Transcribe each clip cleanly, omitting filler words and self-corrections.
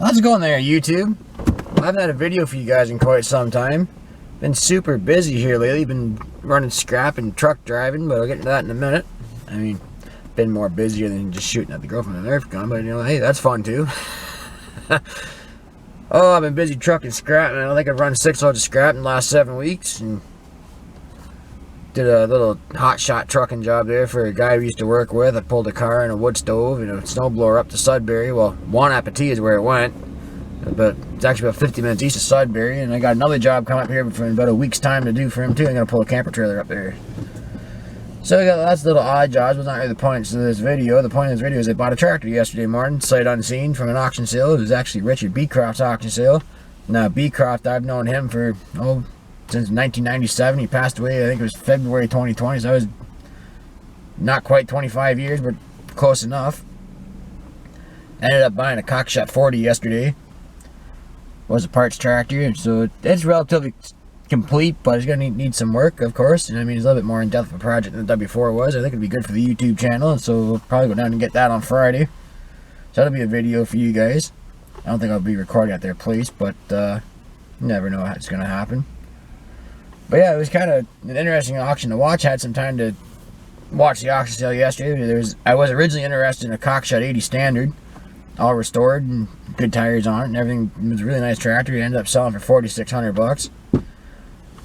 How's it going there, YouTube? I haven't had a video for you guys in quite some time. Been super busy here lately. Been running scrap and truck driving, but I'll get into that in a minute. I mean, been more busier than just shooting at the girl from the Nerf gun, but you know, hey, that's fun too. Oh, I've been busy trucking scrap, and I think I've run 6 loads of scrap in the last 7 weeks, and did a little hot shot trucking job there for a guy we used to work with. I pulled a car and a wood stove and a snowblower up to Sudbury. Well, Juan Appetit is where it went, but it's actually about 50 minutes east of Sudbury, and I got another job coming up here for about a week's time to do for him too. I'm going to pull a camper trailer up there. So I got lots of little odd jobs, but not really the point of this video. The point of this video is I bought a tractor yesterday morning, sight unseen, from an auction sale. It was actually Richard Beecroft's auction sale. Now, Beecroft, I've known him for, since 1997. He passed away, I think it was February 2020, so I was not quite 25 years, but close enough. I ended up buying a Cockshot 40 yesterday. It was a parts tractor, so it's relatively complete, but it's going to need some work, of course. And I mean, it's a little bit more in-depth of a project than the W4 was. I think it'd be good for the YouTube channel, and so we'll probably go down and get that on Friday. So that'll be a video for you guys. I don't think I'll be recording at their place, but you never know what's going to happen. But yeah, it was kind of an interesting auction to watch. I had some time to watch the auction sale yesterday. I was originally interested in a Cockshot 80 Standard, all restored and good tires on it and everything. It was a really nice tractor. It ended up selling for $4,600,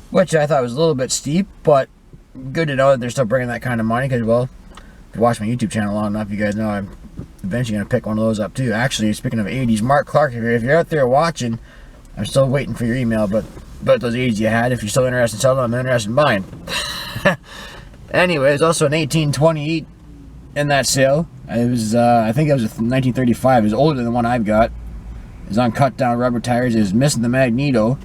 which I thought was a little bit steep, but good to know that they're still bringing that kind of money. Because, well, if you watch my YouTube channel long enough, you guys know I'm eventually going to pick one of those up too. Actually, speaking of 80s, Mark Clark, if you're out there watching, I'm still waiting for your email, but about those 80s you had. If you're still interested in selling them, I'm interested in buying. Anyway, there's also an 1828 in that sale. It was, I think it was a 1935. It was older than the one I've got. It was on cut down rubber tires. It was missing the magneto.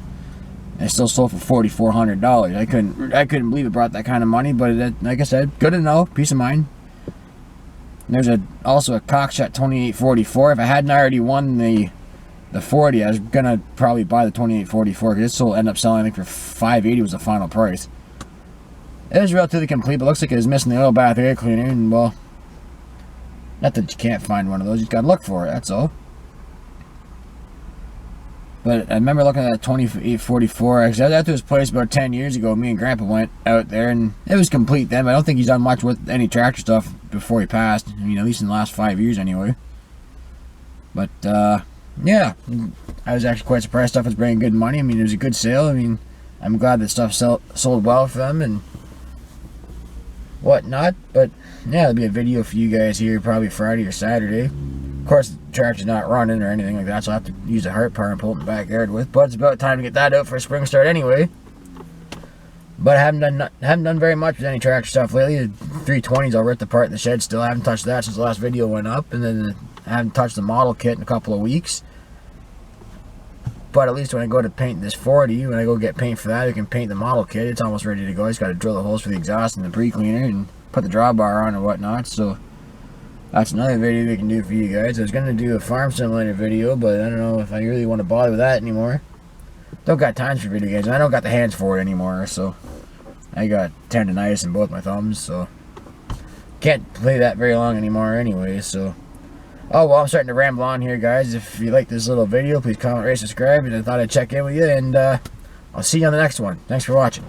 And it still sold for $4,400. I couldn't believe it brought that kind of money, but like I said, good to know, peace of mind. And there's also a Cockshot 2844. If I hadn't already won the 40, I was gonna probably buy the 2844 because it ended up selling, I think, for $580 was the final price. It was relatively complete, but looks like it was missing the oil bath air cleaner, and well, not that you can't find one of those, you just gotta look for it, that's all. But I remember looking at that 2844, because I was out to his place about 10 years ago. Me and Grandpa went out there, and it was complete then, but I don't think he's done much with any tractor stuff before he passed. I mean, at least in the last 5 years anyway. But, yeah, I was actually quite surprised stuff was bringing good money. I mean, it was a good sale. I mean, I'm glad that stuff sold well for them and whatnot. But, yeah, there'll be a video for you guys here probably Friday or Saturday. Of course, the tractor's not running or anything like that, so I'll have to use a heart power and pull it in the backyard with. But it's about time to get that out for a spring start anyway. But I haven't done very much with any tractor stuff lately. The 320s I'll rip apart in the shed still. I haven't touched that since the last video went up. And then I haven't touched the model kit in a couple of weeks. But at least when I go to paint this 40, when I go get paint for that, I can paint the model kit. It's almost ready to go. I just got to drill the holes for the exhaust and the pre-cleaner and put the drawbar on and whatnot. So that's another video we can do for you guys. I was going to do a farm simulator video, but I don't know if I really want to bother with that anymore. Don't got time for video games. I don't got the hands for it anymore, so I got tendonitis in both my thumbs, so can't play that very long anymore anyway, so. Oh, well, I'm starting to ramble on here, guys. If you like this little video, please comment, rate, subscribe, and I thought I'd check in with you, and I'll see you on the next one. Thanks for watching.